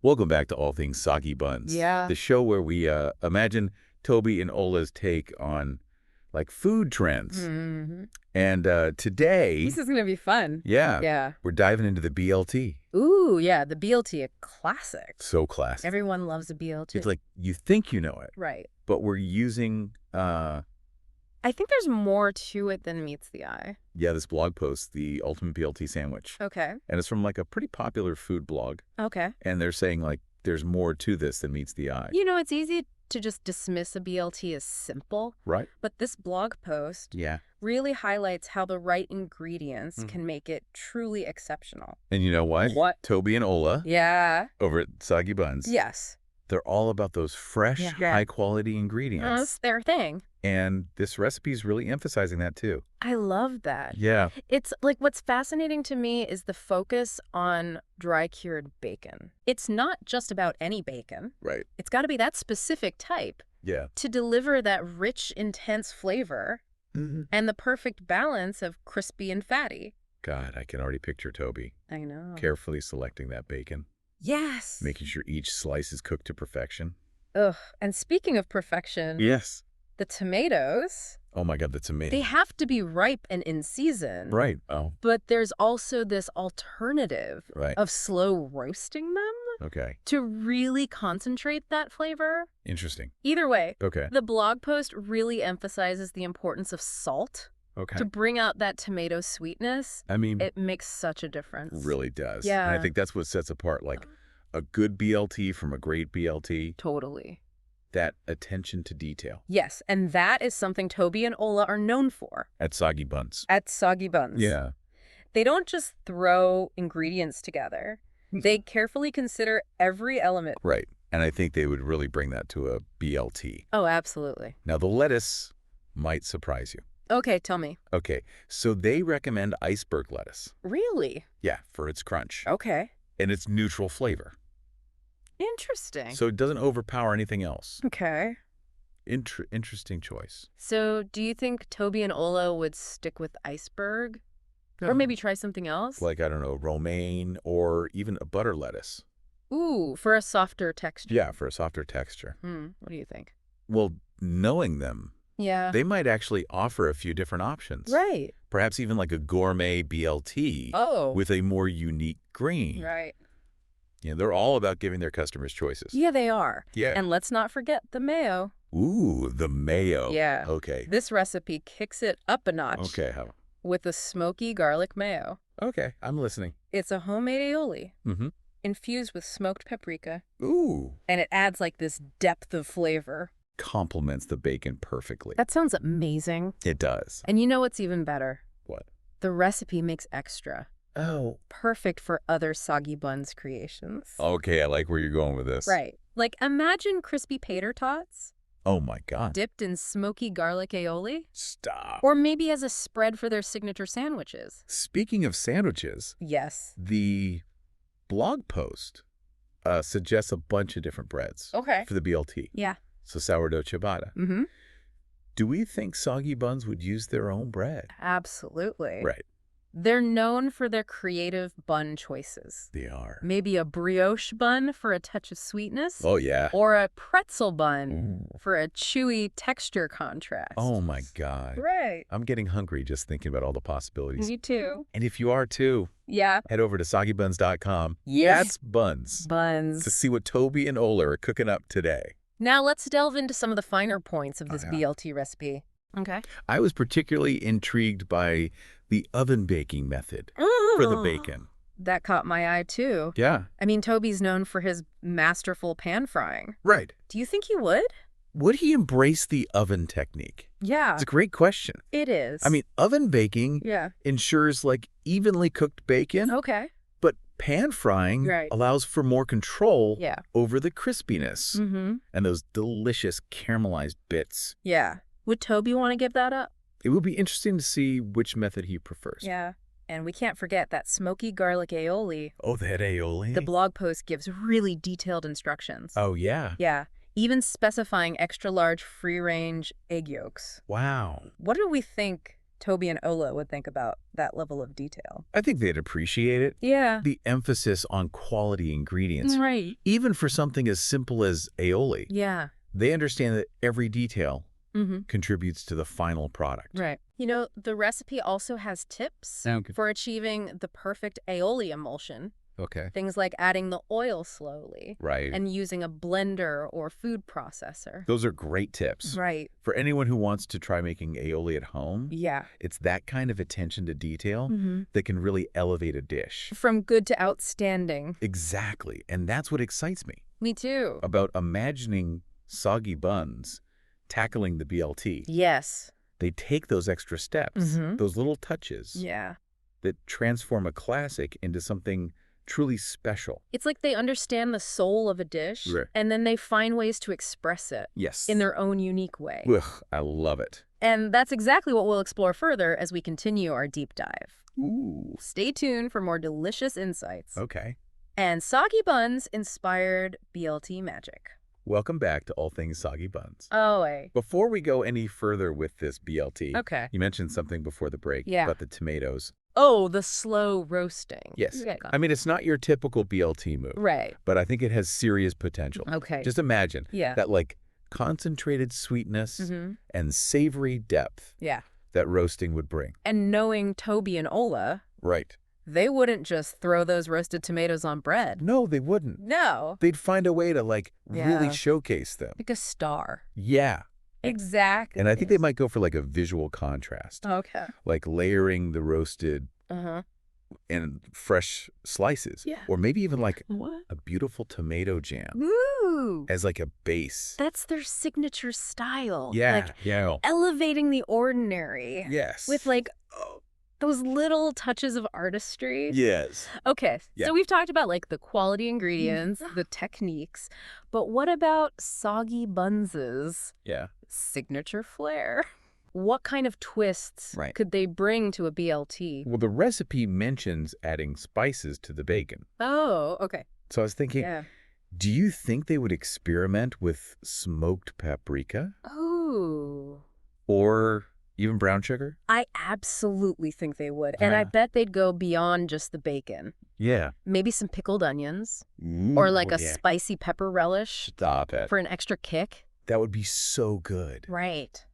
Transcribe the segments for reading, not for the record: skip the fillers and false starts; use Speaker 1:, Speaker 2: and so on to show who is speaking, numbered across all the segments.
Speaker 1: Welcome back to All Things Soggy Buns.
Speaker 2: Yeah.
Speaker 1: The show where we imagine Toby and Ola's take on, like, food trends.
Speaker 2: Mm-hmm.
Speaker 1: And today...
Speaker 2: This is going to be fun.
Speaker 1: Yeah.
Speaker 2: Yeah.
Speaker 1: We're diving into the BLT.
Speaker 2: Ooh, yeah, the BLT, a classic.
Speaker 1: So classic.
Speaker 2: Everyone loves a BLT.
Speaker 1: It's like you think you know it.
Speaker 2: Right.
Speaker 1: But we're using...
Speaker 2: I think there's more to it than meets the eye.
Speaker 1: Yeah, this blog post, the Ultimate BLT Sandwich.
Speaker 2: Okay.
Speaker 1: And it's from, like, a pretty popular food blog.
Speaker 2: Okay.
Speaker 1: And they're saying, like, there's more to this than meets the eye.
Speaker 2: You know, it's easy to just dismiss a BLT as simple.
Speaker 1: Right?
Speaker 2: But this blog post really highlights how the right ingredients can make it truly exceptional.
Speaker 1: And you know what?
Speaker 2: What?
Speaker 1: Toby and Ola over at Soggy Buns.
Speaker 2: Yes.
Speaker 1: They're all about those fresh, high-quality ingredients.
Speaker 2: That's their thing.
Speaker 1: And this recipe is really emphasizing that, too.
Speaker 2: I love that.
Speaker 1: Yeah.
Speaker 2: It's like what's fascinating to me is the focus on dry-cured bacon. It's not just about any bacon.
Speaker 1: Right.
Speaker 2: It's got to be that specific type to deliver that rich, intense flavor and the perfect balance of crispy and fatty.
Speaker 1: God, I can already picture Toby.
Speaker 2: I know.
Speaker 1: Carefully selecting that bacon.
Speaker 2: Yes.
Speaker 1: Making sure each slice is cooked to perfection.
Speaker 2: Ugh. And speaking of perfection.
Speaker 1: Yes.
Speaker 2: The tomatoes.
Speaker 1: Oh, my God, the tomatoes.
Speaker 2: They have to be ripe and in season.
Speaker 1: Right. Oh.
Speaker 2: But there's also this alternative of slow roasting them.
Speaker 1: Okay.
Speaker 2: To really concentrate that flavor.
Speaker 1: Interesting.
Speaker 2: Either way.
Speaker 1: Okay.
Speaker 2: The blog post really emphasizes the importance of salt.
Speaker 1: Okay.
Speaker 2: To bring out that tomato sweetness.
Speaker 1: I mean,
Speaker 2: it makes such a difference.
Speaker 1: Really does.
Speaker 2: Yeah.
Speaker 1: And I think that's what sets apart, like, a good BLT from a great BLT.
Speaker 2: Totally.
Speaker 1: That attention to detail.
Speaker 2: Yes, and that is something Toby and Ola are known for.
Speaker 1: At Soggy Buns.
Speaker 2: At Soggy Buns.
Speaker 1: Yeah.
Speaker 2: They don't just throw ingredients together. They carefully consider every element.
Speaker 1: Right. And I think they would really bring that to a BLT.
Speaker 2: Oh, absolutely.
Speaker 1: Now, the lettuce might surprise you.
Speaker 2: Okay, tell me.
Speaker 1: Okay, so they recommend iceberg lettuce.
Speaker 2: Really?
Speaker 1: Yeah, for its crunch.
Speaker 2: Okay.
Speaker 1: And its neutral flavor.
Speaker 2: Interesting.
Speaker 1: So it doesn't overpower anything else.
Speaker 2: Okay.
Speaker 1: Interesting choice.
Speaker 2: So do you think Toby and Ola would stick with iceberg? Or maybe try something else?
Speaker 1: Like, I don't know, romaine or even a butter lettuce.
Speaker 2: Ooh, for a softer texture.
Speaker 1: Yeah, for a softer texture.
Speaker 2: What do you think?
Speaker 1: Well, knowing them,
Speaker 2: they
Speaker 1: might actually offer a few different options.
Speaker 2: Right.
Speaker 1: Perhaps even like a gourmet BLT with a more unique green.
Speaker 2: Right.
Speaker 1: Yeah, they're all about giving their customers choices.
Speaker 2: Yeah, they are.
Speaker 1: Yeah.
Speaker 2: And let's not forget the mayo.
Speaker 1: Ooh, the mayo.
Speaker 2: Yeah.
Speaker 1: Okay.
Speaker 2: This recipe kicks it up a notch.
Speaker 1: Okay, how?
Speaker 2: With a smoky garlic mayo.
Speaker 1: Okay, I'm listening.
Speaker 2: It's a homemade aioli. Infused with smoked paprika.
Speaker 1: Ooh.
Speaker 2: And it adds like this depth of flavor.
Speaker 1: Complements the bacon perfectly.
Speaker 2: That sounds amazing.
Speaker 1: It does.
Speaker 2: And you know what's even better?
Speaker 1: What?
Speaker 2: The recipe makes extra.
Speaker 1: Oh.
Speaker 2: Perfect for other Soggy Buns creations.
Speaker 1: Okay, I like where you're going with this.
Speaker 2: Right. Like, imagine crispy tater tots.
Speaker 1: Oh, my God.
Speaker 2: Dipped in smoky garlic aioli.
Speaker 1: Stop.
Speaker 2: Or maybe as a spread for their signature sandwiches.
Speaker 1: Speaking of sandwiches.
Speaker 2: Yes.
Speaker 1: The blog post suggests a bunch of different breads.
Speaker 2: Okay.
Speaker 1: For the BLT.
Speaker 2: Yeah.
Speaker 1: So sourdough ciabatta. Do we think Soggy Buns would use their own bread?
Speaker 2: Absolutely.
Speaker 1: Right.
Speaker 2: They're known for their creative bun choices.
Speaker 1: They are.
Speaker 2: Maybe a brioche bun for a touch of sweetness.
Speaker 1: Oh, yeah.
Speaker 2: Or a pretzel bun for a chewy texture contrast.
Speaker 1: Oh, my God.
Speaker 2: Right.
Speaker 1: I'm getting hungry just thinking about all the possibilities.
Speaker 2: Me too.
Speaker 1: And if you are too, head over to soggybuns.com.
Speaker 2: Yes.
Speaker 1: That's buns.
Speaker 2: Buns.
Speaker 1: To see what Toby and Ola are cooking up today.
Speaker 2: Now let's delve into some of the finer points of this BLT recipe. Okay.
Speaker 1: I was particularly intrigued by the oven baking method for the bacon.
Speaker 2: That caught my eye too.
Speaker 1: Yeah.
Speaker 2: I mean, Toby's known for his masterful pan frying.
Speaker 1: Right.
Speaker 2: Do you think he would?
Speaker 1: Would he embrace the oven technique?
Speaker 2: Yeah.
Speaker 1: It's a great question.
Speaker 2: It is.
Speaker 1: I mean, oven baking ensures like evenly cooked bacon.
Speaker 2: Okay.
Speaker 1: But pan frying allows for more control over the crispiness and those delicious caramelized bits.
Speaker 2: Yeah. Would Toby want to give that up?
Speaker 1: It would be interesting to see which method he prefers.
Speaker 2: Yeah. And we can't forget that smoky garlic aioli.
Speaker 1: Oh, that aioli?
Speaker 2: The blog post gives really detailed instructions.
Speaker 1: Oh, yeah?
Speaker 2: Yeah. Even specifying extra large free-range egg yolks.
Speaker 1: Wow.
Speaker 2: What do we think Toby and Ola would think about that level of detail.
Speaker 1: I think they'd appreciate it.
Speaker 2: Yeah.
Speaker 1: The emphasis on quality ingredients.
Speaker 2: Right.
Speaker 1: Even for something as simple as aioli.
Speaker 2: Yeah.
Speaker 1: They understand that every detail contributes to the final product.
Speaker 2: Right. You know, the recipe also has tips for achieving the perfect aioli emulsion.
Speaker 1: Okay.
Speaker 2: Things like adding the oil slowly.
Speaker 1: Right.
Speaker 2: And using a blender or food processor.
Speaker 1: Those are great tips.
Speaker 2: Right.
Speaker 1: For anyone who wants to try making aioli at home,
Speaker 2: Yeah.
Speaker 1: it's that kind of attention to detail that can really elevate a dish.
Speaker 2: From good to outstanding.
Speaker 1: Exactly. And that's what excites me.
Speaker 2: Me too.
Speaker 1: About imagining soggy buns tackling the BLT.
Speaker 2: Yes.
Speaker 1: They take those extra steps, those little touches that transform a classic into something truly special.
Speaker 2: It's like they understand the soul of a dish, and then they find ways to express it in their own unique way.
Speaker 1: Ugh, I love it.
Speaker 2: And that's exactly what we'll explore further as we continue our deep dive.
Speaker 1: Ooh.
Speaker 2: Stay tuned for more delicious insights.
Speaker 1: Okay.
Speaker 2: And soggy buns inspired BLT magic.
Speaker 1: Welcome back to All Things Soggy Buns.
Speaker 2: Oh, wait.
Speaker 1: Before we go any further with this BLT, you mentioned something before the break about the tomatoes.
Speaker 2: Oh, the slow roasting.
Speaker 1: Yes. I mean, it's not your typical BLT move.
Speaker 2: Right.
Speaker 1: But I think it has serious potential.
Speaker 2: Okay.
Speaker 1: Just imagine that like concentrated sweetness and savory depth that roasting would bring.
Speaker 2: And knowing Toby and Ola, they wouldn't just throw those roasted tomatoes on bread.
Speaker 1: No, they wouldn't.
Speaker 2: No.
Speaker 1: They'd find a way to like really showcase them.
Speaker 2: Like a star.
Speaker 1: Yeah.
Speaker 2: Exactly.
Speaker 1: And I think they might go for like a visual contrast.
Speaker 2: Okay.
Speaker 1: Like layering the roasted and fresh slices.
Speaker 2: Yeah.
Speaker 1: Or maybe even like a beautiful tomato jam.
Speaker 2: Ooh.
Speaker 1: As like a base.
Speaker 2: That's their signature style.
Speaker 1: Yeah.
Speaker 2: Like elevating the ordinary.
Speaker 1: Yes.
Speaker 2: With like those little touches of artistry.
Speaker 1: Yes.
Speaker 2: Okay. So we've talked about like the quality ingredients, the techniques, but what about Soggy Buns' signature flair? What kind of twists could they bring to a BLT?
Speaker 1: Well, the recipe mentions adding spices to the bacon.
Speaker 2: Oh, okay.
Speaker 1: So I was thinking, do you think they would experiment with smoked paprika?
Speaker 2: Oh.
Speaker 1: Or even brown sugar?
Speaker 2: I absolutely think they would. And I bet they'd go beyond just the bacon.
Speaker 1: Yeah.
Speaker 2: Maybe some pickled onions.
Speaker 1: Ooh,
Speaker 2: or like a spicy pepper relish.
Speaker 1: Stop it.
Speaker 2: For an extra kick.
Speaker 1: That would be so good.
Speaker 2: Right.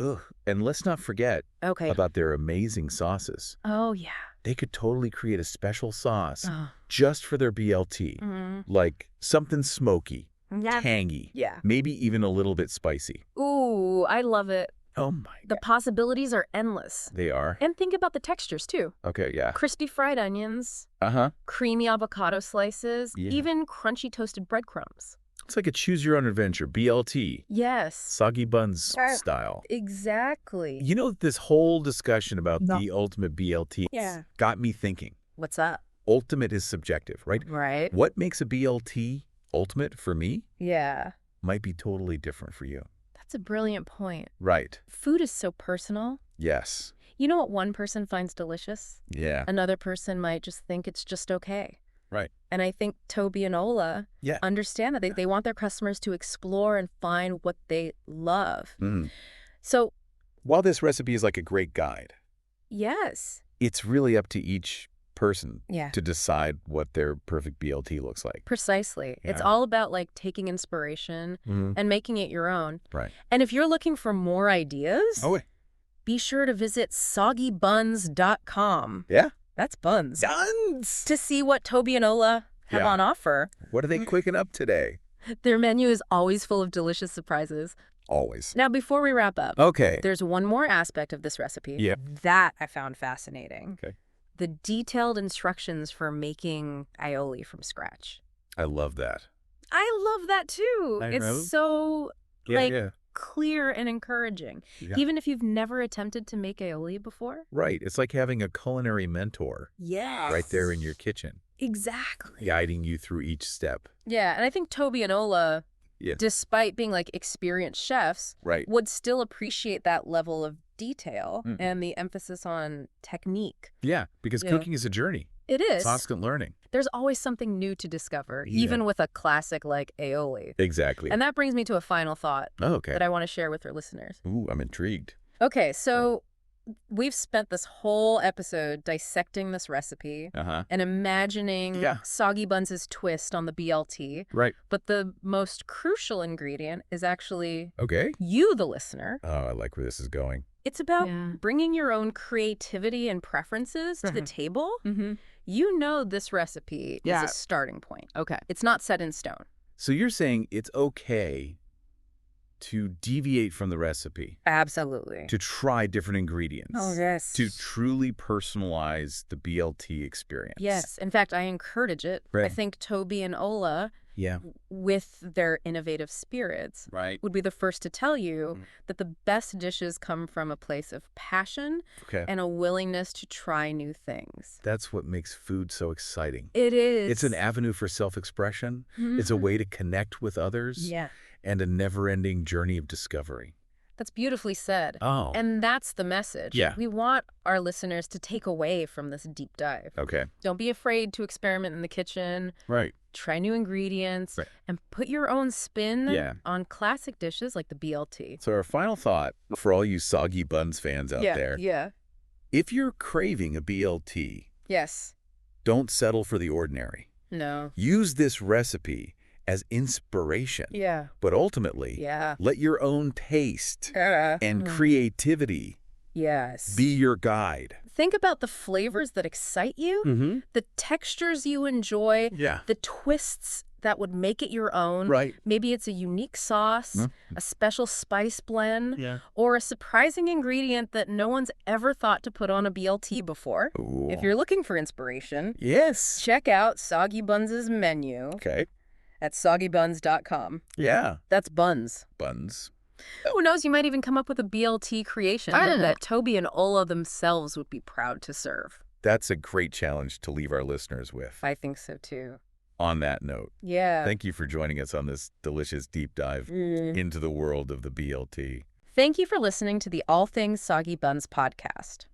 Speaker 1: Ugh. And let's not forget about their amazing sauces.
Speaker 2: Oh, yeah.
Speaker 1: They could totally create a special sauce just for their BLT. Like something smoky, tangy, maybe even a little bit spicy.
Speaker 2: Ooh, I love it.
Speaker 1: Oh, my God.
Speaker 2: The possibilities are endless.
Speaker 1: They are.
Speaker 2: And think about the textures, too.
Speaker 1: Okay, yeah.
Speaker 2: Crispy fried onions. Creamy avocado slices. Even crunchy toasted breadcrumbs.
Speaker 1: It's like a choose-your-own-adventure, BLT.
Speaker 2: Yes.
Speaker 1: Soggy buns style.
Speaker 2: Exactly.
Speaker 1: You know, this whole discussion about the ultimate BLT got me thinking.
Speaker 2: What's up?
Speaker 1: Ultimate is subjective, right?
Speaker 2: Right.
Speaker 1: What makes a BLT ultimate for me might be totally different for you.
Speaker 2: That's a brilliant point.
Speaker 1: Right.
Speaker 2: Food is so personal.
Speaker 1: Yes.
Speaker 2: You know what one person finds delicious?
Speaker 1: Yeah.
Speaker 2: Another person might just think it's just okay.
Speaker 1: Right.
Speaker 2: And I think Toby and Ola understand that they want their customers to explore and find what they love. So
Speaker 1: while this recipe is like a great guide, it's really up to each person to decide what their perfect BLT looks like.
Speaker 2: Precisely. It's all about like taking inspiration and making it your own.
Speaker 1: Right.
Speaker 2: And if you're looking for more ideas, be sure to visit soggybuns.com.
Speaker 1: Yeah.
Speaker 2: That's buns.
Speaker 1: Buns!
Speaker 2: To see what Toby and Ola have on offer.
Speaker 1: What are they cooking up today?
Speaker 2: Their menu is always full of delicious surprises.
Speaker 1: Always.
Speaker 2: Now, before we wrap up, there's one more aspect of this recipe that I found fascinating. The detailed instructions for making aioli from scratch.
Speaker 1: I love that.
Speaker 2: I love that too. It's so clear and encouraging. Even if you've never attempted to make aioli before.
Speaker 1: Right. It's like having a culinary mentor.
Speaker 2: Yes.
Speaker 1: Right there in your kitchen.
Speaker 2: Exactly.
Speaker 1: Guiding you through each step.
Speaker 2: Yeah. And I think Toby and Ola, despite being like experienced chefs, would still appreciate that level of detail and the emphasis on technique.
Speaker 1: Yeah. Because cooking is a journey.
Speaker 2: It is.
Speaker 1: Constant learning.
Speaker 2: There's always something new to discover, even with a classic like aioli.
Speaker 1: Exactly.
Speaker 2: And that brings me to a final thought that I want to share with our listeners.
Speaker 1: Ooh, I'm intrigued.
Speaker 2: Okay, so we've spent this whole episode dissecting this recipe and imagining Soggy Buns' twist on the BLT.
Speaker 1: Right.
Speaker 2: But the most crucial ingredient is actually
Speaker 1: Okay.
Speaker 2: you, the listener.
Speaker 1: Oh, I like where this is going.
Speaker 2: It's about bringing your own creativity and preferences to the table. You know this recipe is a starting point.
Speaker 3: Okay.
Speaker 2: It's not set in stone.
Speaker 1: So you're saying it's okay to deviate from the recipe.
Speaker 2: Absolutely.
Speaker 1: To try different ingredients.
Speaker 2: Oh, yes.
Speaker 1: To truly personalize the BLT experience.
Speaker 2: Yes. In fact, I encourage it.
Speaker 1: Right.
Speaker 2: I think Toby and Ola, with their innovative spirits, would be the first to tell you that the best dishes come from a place of passion and a willingness to try new things.
Speaker 1: That's what makes food so exciting.
Speaker 2: It is.
Speaker 1: It's an avenue for self-expression. It's a way to connect with others. And a never-ending journey of discovery.
Speaker 2: That's beautifully said.
Speaker 1: Oh.
Speaker 2: And that's the message. We want our listeners to take away from this deep dive.
Speaker 1: Okay.
Speaker 2: Don't be afraid to experiment in the kitchen.
Speaker 1: Right.
Speaker 2: Try new ingredients.
Speaker 1: Right.
Speaker 2: And put your own spin on classic dishes like the BLT.
Speaker 1: So our final thought for all you Soggy Buns fans out there. If you're craving a BLT, don't settle for the ordinary.
Speaker 2: No.
Speaker 1: Use this recipe as inspiration. But ultimately, let your own taste and creativity be your guide.
Speaker 2: Think about the flavors that excite you, the textures you enjoy, the twists that would make it your own. Maybe it's a unique sauce, a special spice blend, or a surprising ingredient that no one's ever thought to put on a BLT before.
Speaker 1: Ooh.
Speaker 2: If you're looking for inspiration, check out Soggy Buns' menu. At soggybuns.com. That's buns.
Speaker 1: Buns.
Speaker 2: Who knows, you might even come up with a BLT creation that Toby and Ola themselves would be proud to serve.
Speaker 1: That's a great challenge to leave our listeners with.
Speaker 2: I think so, too.
Speaker 1: On that note, thank you for joining us on this delicious deep dive into the world of the BLT.
Speaker 2: Thank you for listening to the All Things Soggy Buns podcast.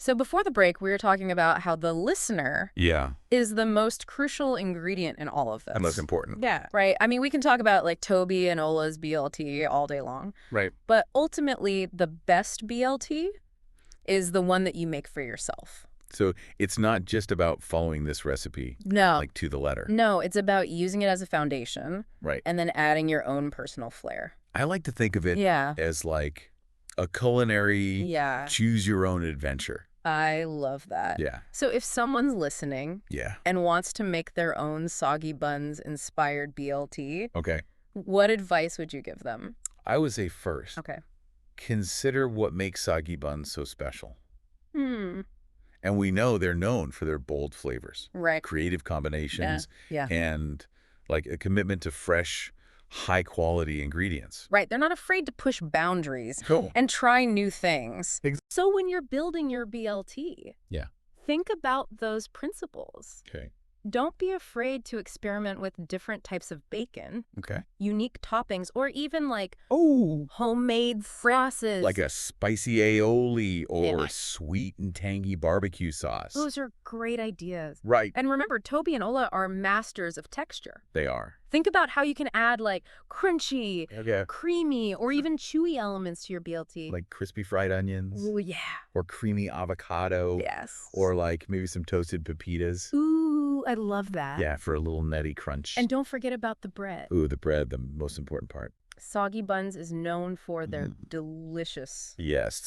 Speaker 2: So before the break, we were talking about how the listener is the most crucial ingredient in all of this.
Speaker 1: And most important.
Speaker 2: Right. I mean, we can talk about like Toby and Ola's BLT all day long.
Speaker 1: Right.
Speaker 2: But ultimately, the best BLT is the one that you make for yourself.
Speaker 1: So it's not just about following this recipe like to the letter.
Speaker 2: No, it's about using it as a foundation.
Speaker 1: Right.
Speaker 2: And then adding your own personal flair.
Speaker 1: I like to think of it as like a culinary choose your own adventure.
Speaker 2: I love that. So if someone's listening and wants to make their own Soggy Buns inspired BLT, what advice would you give them?
Speaker 1: I would say first, consider what makes Soggy Buns so special. And we know they're known for their bold flavors, creative combinations, and like a commitment to fresh, high-quality ingredients.
Speaker 2: Right. They're not afraid to push boundaries and try new things. So when you're building your BLT, think about those principles. Don't be afraid to experiment with different types of bacon, unique toppings, or even like homemade sauces.
Speaker 1: Like a spicy aioli or sweet and tangy barbecue sauce.
Speaker 2: Those are great ideas.
Speaker 1: Right.
Speaker 2: And remember, Toby and Ola are masters of texture.
Speaker 1: They are.
Speaker 2: Think about how you can add like crunchy, creamy, or even chewy elements to your BLT.
Speaker 1: Like crispy fried onions.
Speaker 2: Ooh, yeah.
Speaker 1: Or creamy avocado.
Speaker 2: Yes.
Speaker 1: Or like maybe some toasted pepitas.
Speaker 2: Ooh, I love that.
Speaker 1: Yeah, for a little nutty crunch.
Speaker 2: And don't forget about the bread.
Speaker 1: Ooh, the bread, the most important part.
Speaker 2: Soggy Buns is known for their delicious,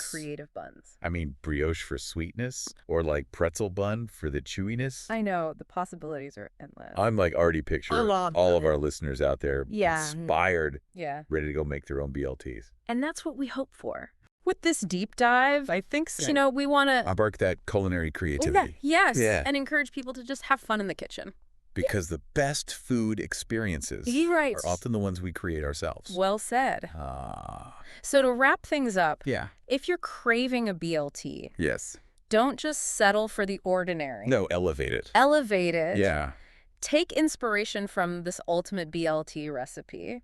Speaker 2: creative buns.
Speaker 1: I mean, brioche for sweetness or like pretzel bun for the chewiness.
Speaker 2: I know. The possibilities are endless.
Speaker 1: I'm like already picturing all of our listeners out there inspired, ready to go make their own BLTs.
Speaker 2: And that's what we hope for. With this deep dive,
Speaker 3: I think so.
Speaker 2: You know, we want to
Speaker 1: embark that culinary creativity.
Speaker 2: And encourage people to just have fun in the kitchen.
Speaker 1: Because the best food experiences are often the ones we create ourselves.
Speaker 2: Well said. So to wrap things up, if you're craving a BLT, don't just settle for the ordinary.
Speaker 1: No, elevate it.
Speaker 2: Elevate it. Take inspiration from this ultimate BLT recipe.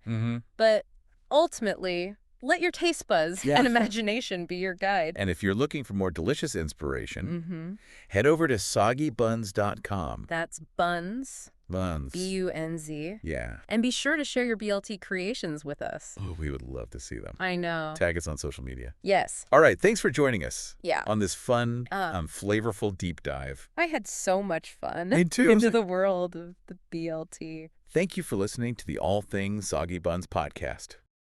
Speaker 2: But ultimately, let your taste buds and imagination be your guide.
Speaker 1: And if you're looking for more delicious inspiration, head over to soggybuns.com.
Speaker 2: That's buns,
Speaker 1: Buns.
Speaker 2: B-U-N-Z.
Speaker 1: Yeah.
Speaker 2: And be sure to share your BLT creations with us.
Speaker 1: Oh, we would love to see them.
Speaker 2: I know.
Speaker 1: Tag us on social media.
Speaker 2: Yes.
Speaker 1: All right. Thanks for joining us.
Speaker 2: Yeah.
Speaker 1: On this fun, flavorful deep dive.
Speaker 2: I had so much fun.
Speaker 1: Me too.
Speaker 2: Into the world of the BLT.
Speaker 1: Thank you for listening to the All Things Soggy Buns podcast.